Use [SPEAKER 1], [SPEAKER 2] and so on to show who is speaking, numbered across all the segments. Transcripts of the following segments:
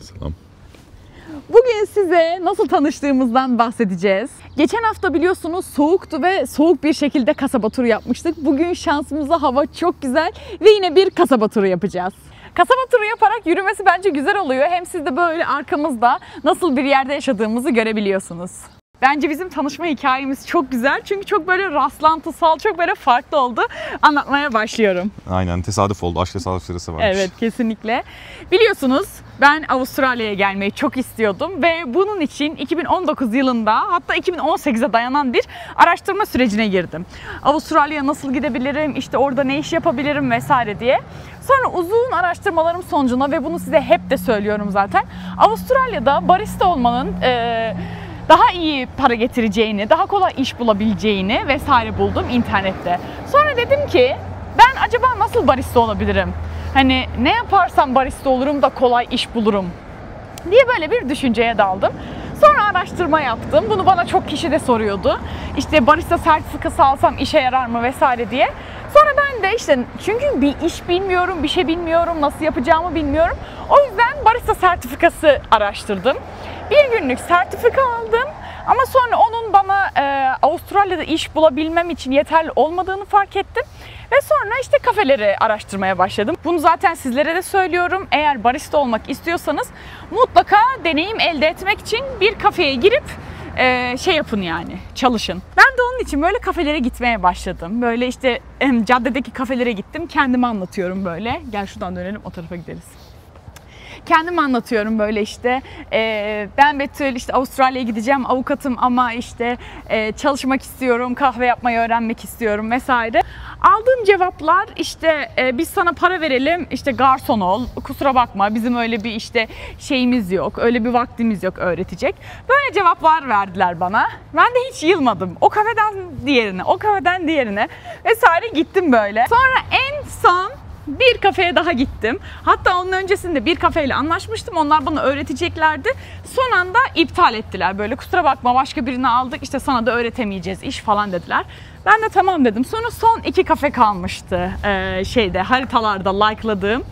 [SPEAKER 1] Selam.
[SPEAKER 2] Bugün size nasıl tanıştığımızdan bahsedeceğiz. Geçen hafta biliyorsunuz soğuktu ve soğuk bir şekilde kasaba turu yapmıştık. Bugün şansımıza hava çok güzel ve yine bir kasaba turu yapacağız. Kasaba turu yaparak yürümesi bence güzel oluyor. Hem siz de böyle arkamızda nasıl bir yerde yaşadığımızı görebiliyorsunuz. Bence bizim tanışma hikayemiz çok güzel. Çünkü çok böyle rastlantısal, çok böyle farklı oldu. Anlatmaya başlıyorum.
[SPEAKER 1] Aynen, tesadüf oldu. Aşk tesadüfleri varmış.
[SPEAKER 2] Evet, kesinlikle. Biliyorsunuz ben Avustralya'ya gelmeyi çok istiyordum ve bunun için 2019 yılında hatta 2018'e dayanan bir araştırma sürecine girdim. Avustralya'ya nasıl gidebilirim, işte orada ne iş yapabilirim vesaire diye. Sonra uzun araştırmalarım sonucunda ve bunu size hep de söylüyorum zaten. Avustralya'da barista olmanın daha iyi para getireceğini, daha kolay iş bulabileceğini vesaire buldum internette. Sonra dedim ki ben acaba nasıl barista olabilirim? Hani ne yaparsam barista olurum da kolay iş bulurum diye böyle bir düşünceye daldım. Sonra araştırma yaptım. Bunu bana çok kişi de soruyordu. İşte barista sertifikası alsam işe yarar mı vesaire diye. Sonra ben de işte çünkü bir iş bilmiyorum, bir şey bilmiyorum, nasıl yapacağımı bilmiyorum. O yüzden barista sertifikası araştırdım. Bir günlük sertifika aldım. Ama sonra onun bana Avustralya'da iş bulabilmem için yeterli olmadığını fark ettim. Ve sonra işte kafeleri araştırmaya başladım. Bunu zaten sizlere de söylüyorum. Eğer barista olmak istiyorsanız mutlaka deneyim elde etmek için bir kafeye girip şey yapın yani, çalışın. Ben de onun için böyle kafelere gitmeye başladım. Böyle işte caddedeki kafelere gittim. Kendimi anlatıyorum böyle. Gel şuradan dönelim, o tarafa gideriz. Kendimi anlatıyorum böyle işte ben Betül, işte Avustralya'ya gideceğim, avukatım ama işte çalışmak istiyorum, kahve yapmayı öğrenmek istiyorum vesaire. Aldığım cevaplar işte biz sana para verelim, işte garson ol, kusura bakma bizim öyle bir işte şeyimiz yok, öyle bir vaktimiz yok öğretecek. Böyle cevaplar verdiler bana. Ben de hiç yılmadım. O kafeden diğerine, o kafeden diğerine vesaire gittim böyle. Sonra en son bir kafeye daha gittim. Hatta onun öncesinde bir kafeyle anlaşmıştım. Onlar bana öğreteceklerdi. Son anda iptal ettiler. Böyle kusura bakma başka birini aldık, işte sana da öğretemeyeceğiz iş falan dediler. Ben de tamam dedim. Sonra son 2 kafe kalmıştı haritalarda like'ladığım.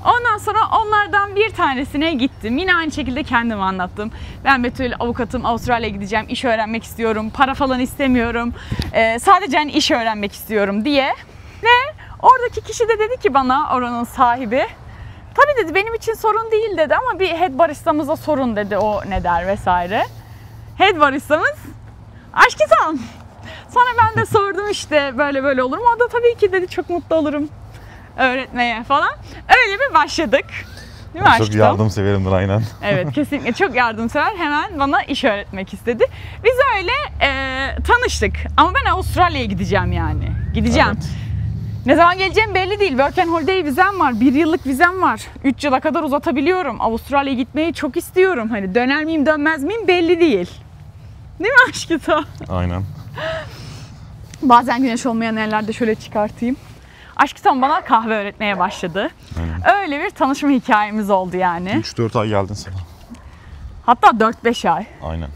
[SPEAKER 2] Ondan sonra onlardan bir tanesine gittim. Yine aynı şekilde kendimi anlattım. Ben Betül, avukatım, Avustralya'ya gideceğim, iş öğrenmek istiyorum, para falan istemiyorum. Sadece hani iş öğrenmek istiyorum diye. Ve oradaki kişi de dedi ki bana, oranın sahibi, tabii dedi benim için sorun değil dedi ama bir head baristamıza sorun dedi, o ne der vesaire. Head baristamız Aşkiton. Sonra ben de sordum işte böyle böyle olur mu? O da tabii ki dedi çok mutlu olurum öğretmeye falan. Öyle bir başladık. Değil mi Aşkiton?
[SPEAKER 1] Çok yardımseverimdir aynen.
[SPEAKER 2] Evet, kesinlikle çok yardımsever. Hemen bana iş öğretmek istedi. Biz öyle tanıştık. Ama ben Avustralya'ya gideceğim yani. Gideceğim. Evet. Ne zaman geleceğim belli değil. Work and Holiday vizem var. 1 yıllık vizem var. 3 yıla kadar uzatabiliyorum. Avustralya'ya gitmeyi çok istiyorum. Hani döner miyim dönmez miyim belli değil. Değil mi Aşkito?
[SPEAKER 1] Aynen.
[SPEAKER 2] Bazen güneş olmayan yerlerde şöyle çıkartayım. Aşkito bana kahve öğretmeye başladı. Aynen. Öyle bir tanışma hikayemiz oldu yani.
[SPEAKER 1] 3-4 ay geldin sana.
[SPEAKER 2] Hatta 4-5 ay.
[SPEAKER 1] Aynen.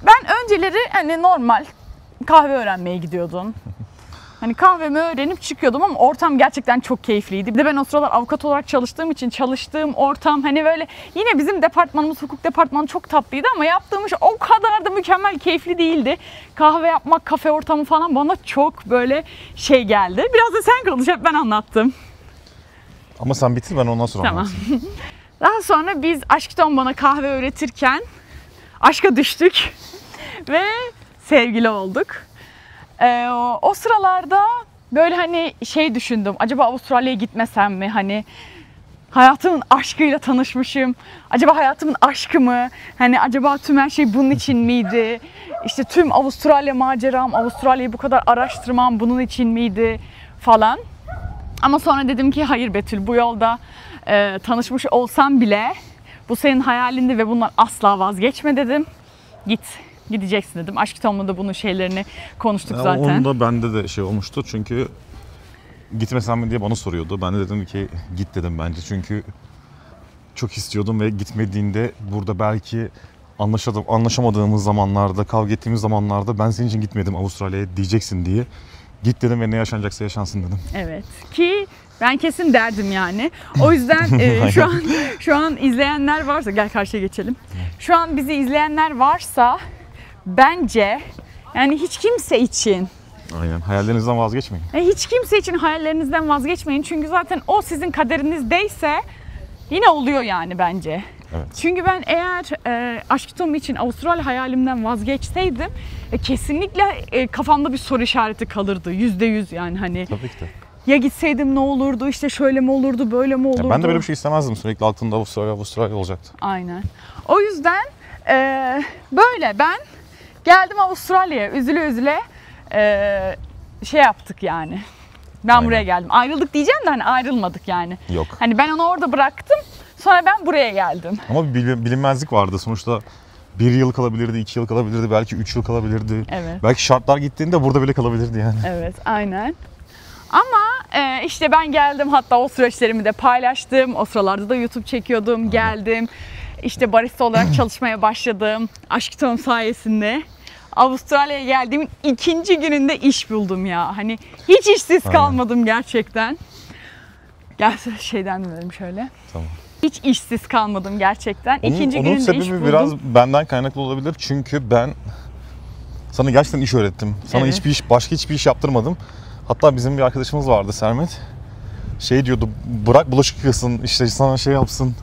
[SPEAKER 2] Ben önceleri hani normal kahve öğrenmeye gidiyordum. Hani kahvemi öğrenip çıkıyordum ama ortam gerçekten çok keyifliydi. Bir de ben o sıralar avukat olarak çalıştığım için çalıştığım ortam hani böyle yine bizim departmanımız, hukuk departmanı çok tatlıydı ama yaptığım iş o kadar da mükemmel keyifli değildi. Kahve yapmak, kafe ortamı falan bana çok böyle şey geldi. Biraz da sen konuş, hep ben anlattım.
[SPEAKER 1] Ama sen bitir, ben ondan sonra
[SPEAKER 2] tamam. Daha sonra biz Aşkton bana kahve öğretirken aşka düştük ve sevgili olduk. O sıralarda böyle hani şey düşündüm, acaba Avustralya'ya gitmesem mi, hani hayatımın aşkıyla tanışmışım, acaba hayatımın aşkı mı, hani acaba tüm her şey bunun için miydi, işte tüm Avustralya maceram, Avustralya'yı bu kadar araştırmam bunun için miydi falan. Ama sonra dedim ki hayır Betül, bu yolda tanışmış olsam bile bu senin hayalindi ve bundan asla vazgeçme dedim, gideceksin dedim. Aşkiton'la da bunun şeylerini konuştuk zaten.
[SPEAKER 1] Onun da bende de şey olmuştu çünkü gitmesem mi diye bana soruyordu. Ben de dedim ki git dedim bence çünkü çok istiyordum ve gitmediğinde burada belki anlaşamadığımız zamanlarda, kavga ettiğimiz zamanlarda ben senin için gitmedim Avustralya'ya diyeceksin diye. Git dedim ve ne yaşanacaksa yaşansın dedim.
[SPEAKER 2] Evet ki Ben kesin derdim yani. O yüzden şu an izleyenler varsa, gel karşıya geçelim. Şu an bizi izleyenler varsa bence yani hiç kimse için
[SPEAKER 1] Aynen. Hayallerinizden vazgeçmeyin.
[SPEAKER 2] hiç kimse için hayallerinizden vazgeçmeyin. Çünkü zaten o sizin kaderinizdeyse yine oluyor yani bence.
[SPEAKER 1] Evet.
[SPEAKER 2] Çünkü ben eğer Aşk Tom için Avustralya hayalimden vazgeçseydim kesinlikle kafamda bir soru işareti kalırdı. %100 yani hani.
[SPEAKER 1] Tabii ki de.
[SPEAKER 2] Ya gitseydim ne olurdu, işte şöyle mi olurdu, böyle mi olurdu?
[SPEAKER 1] Ya ben de böyle bir şey istemezdim. Sürekli aklımda Avustralya olacaktı.
[SPEAKER 2] Aynen. O yüzden böyle ben geldim Avustralya'ya üzüle üzüle şey yaptık yani. Ben
[SPEAKER 1] Aynen.
[SPEAKER 2] buraya geldim. Ayrıldık diyeceğim de hani ayrılmadık yani.
[SPEAKER 1] Yok.
[SPEAKER 2] Hani ben onu orada bıraktım. Sonra ben buraya geldim.
[SPEAKER 1] Ama bir bilinmezlik vardı. Sonuçta 1 yıl kalabilirdi, 2 yıl kalabilirdi, belki 3 yıl kalabilirdi.
[SPEAKER 2] Evet.
[SPEAKER 1] Belki şartlar gittiğinde burada bile kalabilirdi yani.
[SPEAKER 2] Evet, aynen. Ama işte ben geldim, hatta o süreçlerimi de paylaştım. O sıralarda da YouTube çekiyordum, geldim. İşte barista olarak çalışmaya başladım. Aşk Tom sayesinde. Avustralya'ya geldiğimin 2. gününde iş buldum ya. Hani hiç işsiz kalmadım gerçekten. Gel şeyden dönelim şöyle.
[SPEAKER 1] Tamam.
[SPEAKER 2] Hiç işsiz kalmadım gerçekten.
[SPEAKER 1] Onun
[SPEAKER 2] gününde
[SPEAKER 1] sebebi
[SPEAKER 2] iş buldum.
[SPEAKER 1] biraz benden kaynaklı olabilir. Çünkü ben sana gerçekten iş öğrettim. Sana
[SPEAKER 2] Evet.
[SPEAKER 1] başka hiçbir iş yaptırmadım. Hatta bizim bir arkadaşımız vardı, Sermet. Şey diyordu, bırak bulaşık yıkasın, işte sana şey yapsın,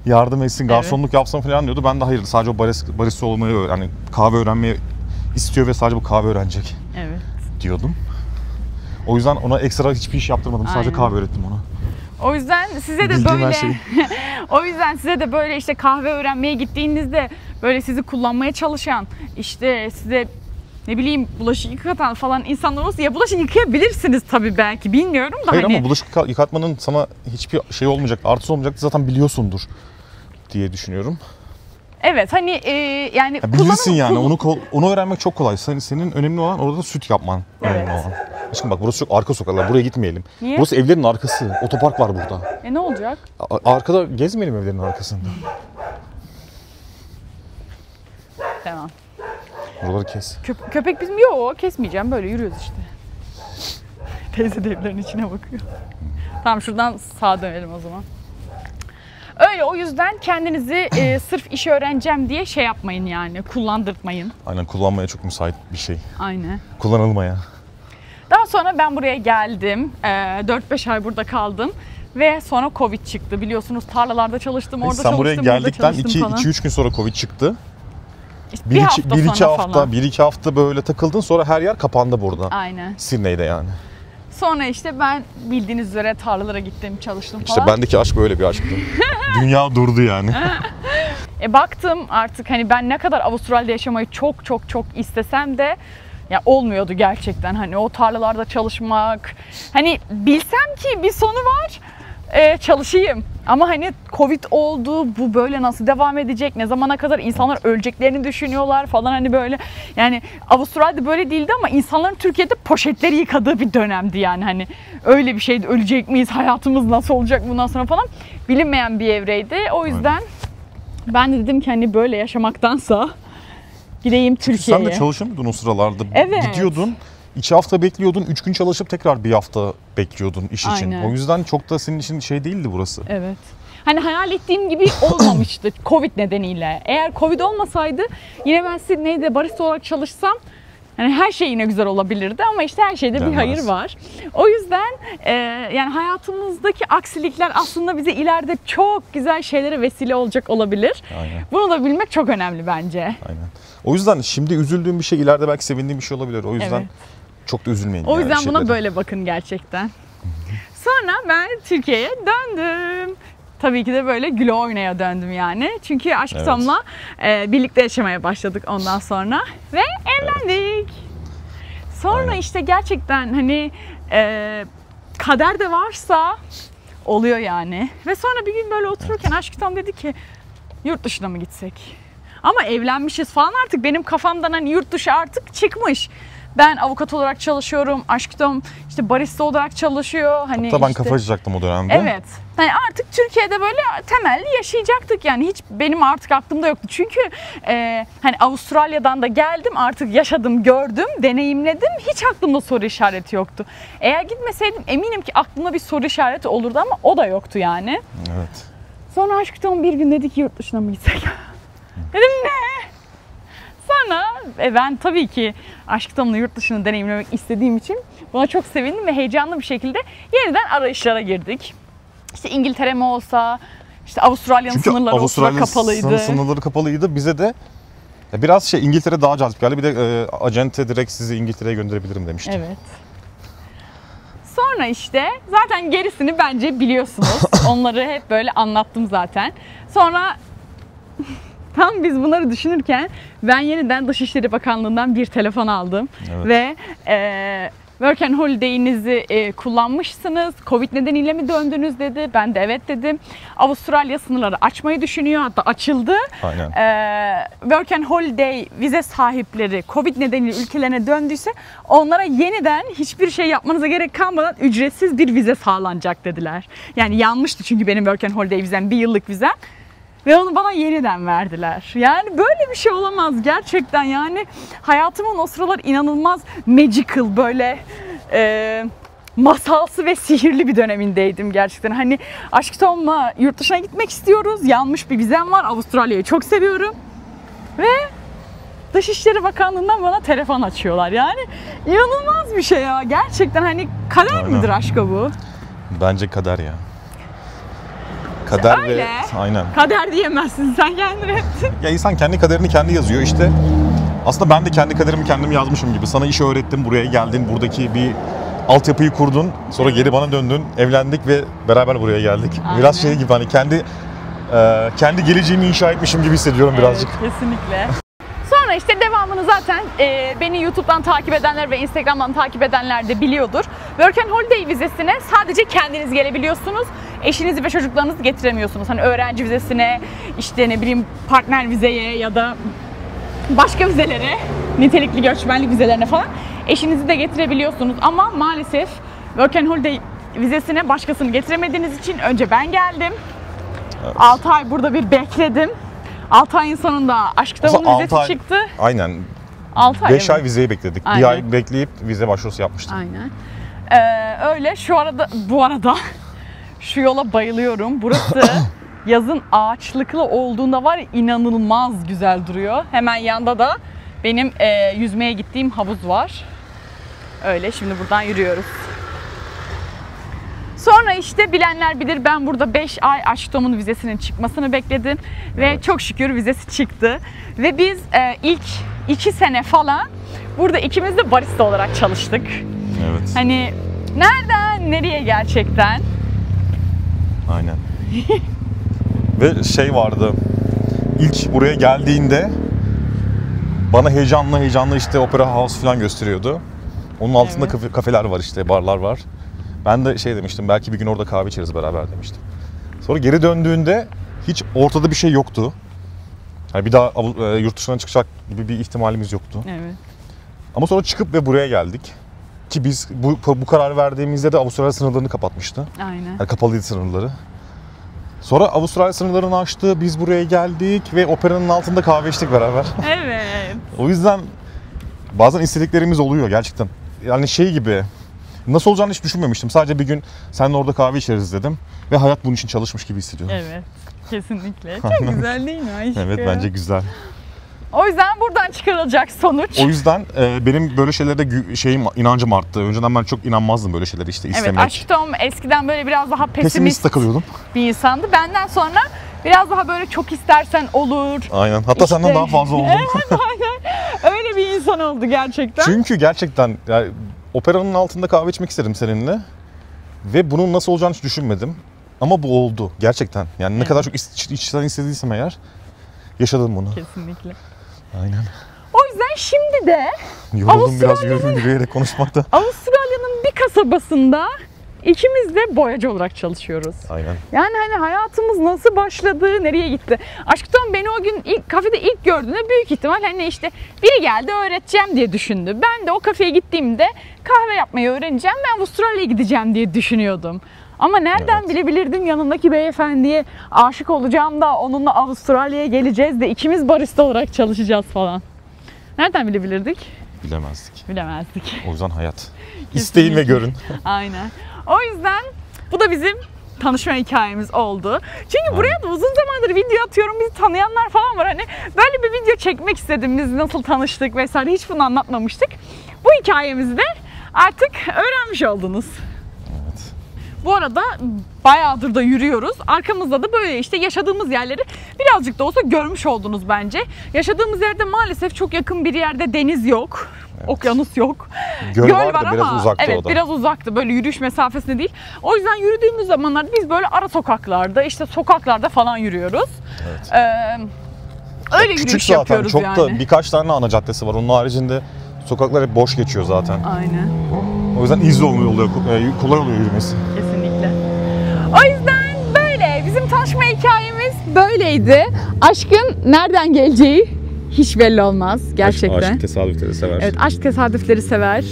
[SPEAKER 1] yardım etsin, garsonluk yapsın falan diyordu. Ben de hayır, sadece o barista olmayı, yani kahve öğrenmeyi istiyor ve sadece bu kahve öğrenecek
[SPEAKER 2] Evet.
[SPEAKER 1] diyordum. O yüzden ona ekstra hiçbir iş yaptırmadım. Sadece
[SPEAKER 2] Aynen.
[SPEAKER 1] kahve öğrettim ona.
[SPEAKER 2] O yüzden size de
[SPEAKER 1] Bildiğim her
[SPEAKER 2] böyle
[SPEAKER 1] şeyi.
[SPEAKER 2] o yüzden size de böyle işte kahve öğrenmeye gittiğinizde böyle sizi kullanmaya çalışan, işte size ne bileyim bulaşık yıkatan falan insanlar olursa, ya bulaşık yıkayabilirsiniz tabii, belki bilmiyorum da
[SPEAKER 1] Hayır
[SPEAKER 2] hani.
[SPEAKER 1] ama bulaşık yıkatmanın sana hiçbir şey olmayacak, artısı olmayacaktı, zaten biliyorsundur diye düşünüyorum.
[SPEAKER 2] Evet hani yani
[SPEAKER 1] Ya bilirsin yani, onu öğrenmek çok kolay. Senin önemli olan orada da süt yapman önemli
[SPEAKER 2] Evet.
[SPEAKER 1] olan. Aşkım bak, burası çok arka sokaklar, buraya gitmeyelim.
[SPEAKER 2] Niye?
[SPEAKER 1] Burası evlerin arkası, otopark var burada.
[SPEAKER 2] Ne olacak?
[SPEAKER 1] Arkada gezmeyelim, evlerin arkasında.
[SPEAKER 2] Tamam.
[SPEAKER 1] Buraları kes.
[SPEAKER 2] Köpek bizim yok, kesmeyeceğim, böyle yürüyoruz işte. Teyze de evlerin içine bakıyor. Tamam, şuradan sağa dönelim o zaman. Öyle, o yüzden kendinizi sırf iş öğreneceğim diye şey yapmayın yani, kullandırtmayın.
[SPEAKER 1] Aynen, kullanmaya çok müsait bir şey.
[SPEAKER 2] Aynen.
[SPEAKER 1] Kullanılmaya.
[SPEAKER 2] Daha sonra ben buraya geldim. 4-5 ay burada kaldım. Ve sonra Covid çıktı. Biliyorsunuz tarlalarda çalıştım, orada
[SPEAKER 1] Sen
[SPEAKER 2] çalıştım,
[SPEAKER 1] buraya
[SPEAKER 2] burada
[SPEAKER 1] geldikten
[SPEAKER 2] çalıştım falan.
[SPEAKER 1] 2-3 gün sonra Covid çıktı.
[SPEAKER 2] İşte bir hafta sonra falan.
[SPEAKER 1] 1-2 hafta böyle takıldın, sonra her yer kapandı burada.
[SPEAKER 2] Aynen.
[SPEAKER 1] Sydney'de yani.
[SPEAKER 2] Sonra işte ben bildiğiniz üzere tarlalara gittim, çalıştım
[SPEAKER 1] İşte
[SPEAKER 2] falan.
[SPEAKER 1] bendeki aşk böyle bir aşktı. Dünya durdu yani.
[SPEAKER 2] Baktım artık, hani ben ne kadar Avustralya'da yaşamayı çok istesem de ya olmuyordu gerçekten. Hani o tarlalarda çalışmak, hani bilsem ki bir sonu var, çalışayım. Ama hani Covid oldu, bu böyle nasıl devam edecek, ne zamana kadar insanlar öleceklerini düşünüyorlar falan, hani böyle. Yani Avustralya'da böyle değildi ama insanların Türkiye'de poşetleri yıkadığı bir dönemdi yani, hani öyle bir şeydi, ölecek miyiz, hayatımız nasıl olacak bundan sonra falan, bilinmeyen bir evreydi. O yüzden ben de dedim ki hani böyle yaşamaktansa gideyim Türkiye'ye.
[SPEAKER 1] Sen de çalışıyordun o sıralarda.
[SPEAKER 2] Evet.
[SPEAKER 1] Gidiyordun, 2 hafta bekliyordun, 3 gün çalışıp tekrar bir hafta bekliyordun iş için.
[SPEAKER 2] Aynen.
[SPEAKER 1] O yüzden çok da senin için şey değildi burası.
[SPEAKER 2] Evet. Hani hayal ettiğim gibi olmamıştı Covid nedeniyle. Eğer Covid olmasaydı yine ben Sydney'de barista olarak çalışsam hani her şey yine güzel olabilirdi, ama işte her şeyde bir
[SPEAKER 1] Denmez.
[SPEAKER 2] hayır var. O yüzden yani hayatımızdaki aksilikler aslında bize ileride çok güzel şeylere vesile olacak olabilir.
[SPEAKER 1] Aynen.
[SPEAKER 2] Bunu da bilmek çok önemli bence.
[SPEAKER 1] Aynen. O yüzden şimdi üzüldüğüm bir şey ileride belki sevindiğim bir şey olabilir. O yüzden
[SPEAKER 2] Evet.
[SPEAKER 1] çok da üzülmeyin.
[SPEAKER 2] O yüzden
[SPEAKER 1] yani
[SPEAKER 2] buna
[SPEAKER 1] şeylere.
[SPEAKER 2] böyle bakın gerçekten. Sonra ben Türkiye'ye döndüm. Tabii ki de böyle güle oynaya döndüm yani. Çünkü Aşk
[SPEAKER 1] Evet.
[SPEAKER 2] Tom'la birlikte yaşamaya başladık ondan sonra. Ve evlendik. Sonra
[SPEAKER 1] Aynen.
[SPEAKER 2] işte gerçekten hani kader de varsa oluyor yani. Ve sonra bir gün böyle otururken Aşk Tom dedi ki yurt dışına mı gitsek? Ama evlenmişiz falan, artık benim kafamdan hani yurt dışı artık çıkmış. Ben avukat olarak çalışıyorum. Aşkım işte barista olarak çalışıyor. Hani
[SPEAKER 1] Hatta ben
[SPEAKER 2] işte,
[SPEAKER 1] kafa açacaktım o dönemde.
[SPEAKER 2] evet. Yani artık Türkiye'de böyle temelli yaşayacaktık yani hiç benim artık aklımda yoktu. Çünkü hani Avustralya'dan da geldim artık yaşadım, gördüm, deneyimledim. Hiç aklımda soru işareti yoktu. Eğer gitmeseydim eminim ki aklımda bir soru işareti olurdu ama o da yoktu yani.
[SPEAKER 1] Evet.
[SPEAKER 2] Sonra aşkım bir gün dedi ki yurt dışına mı gitsek? Dedim ne? Sonra ben tabii ki Aşk'tamla yurt dışını deneyimlemek istediğim için buna çok sevindim ve heyecanlı bir şekilde yeniden arayışlara girdik. İşte İngiltere mi olsa, işte Avustralya'nın sınırları o sıra kapalıydı.
[SPEAKER 1] Sınırları kapalıydı. Bize de biraz İngiltere daha cazip geldi. Bir de acente direkt sizi İngiltere'ye gönderebilirim demişti.
[SPEAKER 2] Evet. Sonra işte zaten gerisini bence biliyorsunuz. Onları hep böyle anlattım zaten. Sonra tam biz bunları düşünürken ben yeniden Dışişleri Bakanlığı'ndan bir telefon aldım.
[SPEAKER 1] Evet.
[SPEAKER 2] Ve Work and Holiday'inizi kullanmışsınız. Covid nedeniyle mi döndünüz dedi. Ben de evet dedim. Avustralya sınırları açmayı düşünüyor. Hatta açıldı.
[SPEAKER 1] Aynen.
[SPEAKER 2] Work and Holiday vize sahipleri Covid nedeniyle ülkelerine döndüyse onlara yeniden hiçbir şey yapmanıza gerek kalmadan ücretsiz bir vize sağlanacak dediler. Yani yanmıştı çünkü benim Work and Holiday vizem, bir yıllık vizem. Ve onu bana yeniden verdiler. Yani böyle bir şey olamaz gerçekten. Yani hayatımın o sıralar inanılmaz magical, böyle masalsı ve sihirli bir dönemindeydim gerçekten. Hani Aşk Tom'la yurt dışına gitmek istiyoruz. Yanmış bir vizem var. Avustralya'yı çok seviyorum. Ve Dışişleri Bakanlığı'ndan bana telefon açıyorlar. Yani inanılmaz bir şey ya. Gerçekten hani kader
[SPEAKER 1] Aynen.
[SPEAKER 2] midir aşko bu?
[SPEAKER 1] Bence kader ya. Kader
[SPEAKER 2] Öyle.
[SPEAKER 1] ve aynen.
[SPEAKER 2] Kader diyemezsin sen kendine.
[SPEAKER 1] Ya insan kendi kaderini kendi yazıyor işte. Aslında ben de kendi kaderimi kendim yazmışım gibi. Sana işi öğrettim, buraya geldin, buradaki bir altyapıyı kurdun. Sonra geri bana döndün, evlendik ve beraber buraya geldik.
[SPEAKER 2] Aynen.
[SPEAKER 1] Biraz şey gibi hani kendi geleceğimi inşa etmişim gibi hissediyorum birazcık.
[SPEAKER 2] Evet, kesinlikle. Sonra işte devamını zaten beni YouTube'dan takip edenler ve Instagram'dan takip edenler de biliyordur. Work and Holiday vizesine sadece kendiniz gelebiliyorsunuz. Eşinizi ve çocuklarınızı getiremiyorsunuz. Hani öğrenci vizesine, işte ne bileyim partner vizeye ya da başka vizelere, nitelikli göçmenlik vizelerine falan eşinizi de getirebiliyorsunuz. Ama maalesef Work and Holiday vizesine başkasını getiremediğiniz için önce ben geldim.
[SPEAKER 1] Evet.
[SPEAKER 2] 6 ay burada bir bekledim. 6 ayın sonunda Aşk Tom'un vizesi çıktı.
[SPEAKER 1] Aynen.
[SPEAKER 2] 6 ay
[SPEAKER 1] 5
[SPEAKER 2] mı?
[SPEAKER 1] ay vizeyi bekledik.
[SPEAKER 2] Aynen.
[SPEAKER 1] Bir ay bekleyip vize başvurusu yapmıştık.
[SPEAKER 2] Aynen. Öyle bu arada şu yola bayılıyorum. Burası yazın ağaçlıklı olduğunda var ya, inanılmaz güzel duruyor. Hemen yanda da benim yüzmeye gittiğim havuz var. Öyle şimdi buradan yürüyoruz. Sonra işte bilenler bilir, ben burada 5 ay Aşk Tom'un vizesinin çıkmasını bekledim. Ve
[SPEAKER 1] Evet.
[SPEAKER 2] çok şükür vizesi çıktı. Ve biz ilk 2 sene falan burada ikimiz de barista olarak çalıştık.
[SPEAKER 1] Evet.
[SPEAKER 2] Hani nereden nereye gerçekten.
[SPEAKER 1] Aynen. Ve şey vardı. İlk buraya geldiğinde bana heyecanlı işte Opera House falan gösteriyordu. Onun altında
[SPEAKER 2] Evet.
[SPEAKER 1] kafeler var işte, barlar var. Ben de şey demiştim, belki bir gün orada kahve içeriz beraber demiştim. Sonra geri döndüğünde hiç ortada bir şey yoktu. Yani bir daha yurt dışına çıkacak gibi bir ihtimalimiz yoktu.
[SPEAKER 2] Evet.
[SPEAKER 1] Ama sonra çıkıp ve buraya geldik. Ki biz bu kararı verdiğimizde de Avustralya sınırlarını kapatmıştı.
[SPEAKER 2] Aynen.
[SPEAKER 1] Yani kapalıydı sınırları. Sonra Avustralya sınırlarını açtı, biz buraya geldik ve operanın altında kahve içtik beraber.
[SPEAKER 2] Evet.
[SPEAKER 1] O yüzden bazen istediklerimiz oluyor gerçekten. Yani şey gibi, nasıl olacağını hiç düşünmemiştim. Sadece bir gün seninle orada kahve içeriz dedim ve hayat bunun için çalışmış gibi hissediyorum.
[SPEAKER 2] Evet. Kesinlikle. Çok güzel değil mi aşkım?
[SPEAKER 1] Evet, bence güzel.
[SPEAKER 2] O yüzden buradan çıkarılacak sonuç.
[SPEAKER 1] O yüzden benim böyle şeylere inancım arttı. Önceden ben çok inanmazdım böyle şeylere, işte istemek.
[SPEAKER 2] Evet, Aşk Tom eskiden böyle biraz daha
[SPEAKER 1] Pesimist takılıyordum.
[SPEAKER 2] bir insandı. Benden sonra biraz daha böyle çok istersen olur.
[SPEAKER 1] Aynen. Hatta
[SPEAKER 2] İşte-
[SPEAKER 1] senden daha fazla oldum.
[SPEAKER 2] Evet, aynen. Öyle bir insan oldu gerçekten.
[SPEAKER 1] Çünkü gerçekten yani, operanın altında kahve içmek istedim seninle. Ve bunun nasıl olacağını hiç düşünmedim. Ama bu oldu gerçekten. Yani ne
[SPEAKER 2] Evet.
[SPEAKER 1] kadar çok içten istediysem eğer yaşadım bunu.
[SPEAKER 2] Kesinlikle.
[SPEAKER 1] Aynen.
[SPEAKER 2] O yüzden şimdi de
[SPEAKER 1] Yoruldum biraz
[SPEAKER 2] Avustralya'nın-
[SPEAKER 1] yürüyerek konuşmakta.
[SPEAKER 2] Avustralya'nın bir kasabasında ikimiz de boyacı olarak çalışıyoruz.
[SPEAKER 1] Aynen.
[SPEAKER 2] Yani hani hayatımız nasıl başladı, nereye gitti? Aşk Tom beni o gün kafede ilk gördüğünde büyük ihtimal hani işte biri geldi öğreteceğim diye düşündü. Ben de o kafeye gittiğimde kahve yapmayı öğreneceğim ve Avustralya'ya gideceğim diye düşünüyordum. Ama nereden bilebilirdim yanındaki beyefendiye aşık olacağım da onunla Avustralya'ya geleceğiz de ikimiz barista olarak çalışacağız falan. Nereden bilebilirdik?
[SPEAKER 1] Bilemezdik.
[SPEAKER 2] Bilemezdik.
[SPEAKER 1] O yüzden hayat. İsteyin ve görün.
[SPEAKER 2] Aynen. O yüzden bu da bizim tanışma hikayemiz oldu. Çünkü buraya da uzun zamandır video atıyorum. Bizi tanıyanlar falan var. Hani böyle bir video çekmek istedim. Biz nasıl tanıştık vesaire. Hiç bunu anlatmamıştık. Bu hikayemizi de artık öğrenmiş oldunuz.
[SPEAKER 1] Evet.
[SPEAKER 2] Bu arada bayağıdır da yürüyoruz. Arkamızda da böyle işte yaşadığımız yerleri birazcık da olsa görmüş oldunuz bence. Yaşadığımız yerde maalesef çok yakın bir yerde deniz yok. Evet. Okyanus yok.
[SPEAKER 1] Göl var da biraz uzakta
[SPEAKER 2] evet,
[SPEAKER 1] o da.
[SPEAKER 2] biraz uzaktı. Böyle yürüyüş mesafesinde değil. O yüzden yürüdüğümüz zamanlarda biz böyle ara sokaklarda, işte sokaklarda falan yürüyoruz.
[SPEAKER 1] Evet.
[SPEAKER 2] Öyle
[SPEAKER 1] küçük
[SPEAKER 2] yürüyüş
[SPEAKER 1] zaten,
[SPEAKER 2] yapıyoruz
[SPEAKER 1] çok
[SPEAKER 2] yani.
[SPEAKER 1] da birkaç tane ana caddesi var. Onun haricinde sokaklar hep boş geçiyor zaten.
[SPEAKER 2] Aynen.
[SPEAKER 1] O yüzden easy oluyor, kolay oluyor yürümesi.
[SPEAKER 2] Kesinlikle. O yüzden böyle. Bizim tanışma hikayemiz böyleydi. Aşkın nereden geleceği hiç belli olmaz gerçekten.
[SPEAKER 1] Aşk tesadüfleri sever.
[SPEAKER 2] Evet, aşk tesadüfleri sever.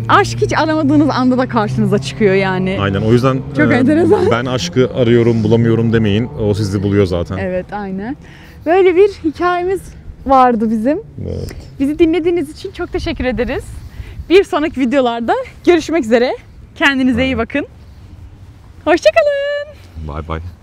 [SPEAKER 2] Aşk hiç aramadığınız anda da karşınıza çıkıyor yani.
[SPEAKER 1] Aynen, o yüzden
[SPEAKER 2] Çok enteresan.
[SPEAKER 1] ben aşkı arıyorum, bulamıyorum demeyin. O sizi buluyor zaten.
[SPEAKER 2] Evet, aynen. Böyle bir hikayemiz vardı bizim.
[SPEAKER 1] Evet.
[SPEAKER 2] Bizi dinlediğiniz için çok teşekkür ederiz. Bir sonraki videolarda görüşmek üzere. Kendinize iyi bakın. Hoşça kalın.
[SPEAKER 1] Bye bye.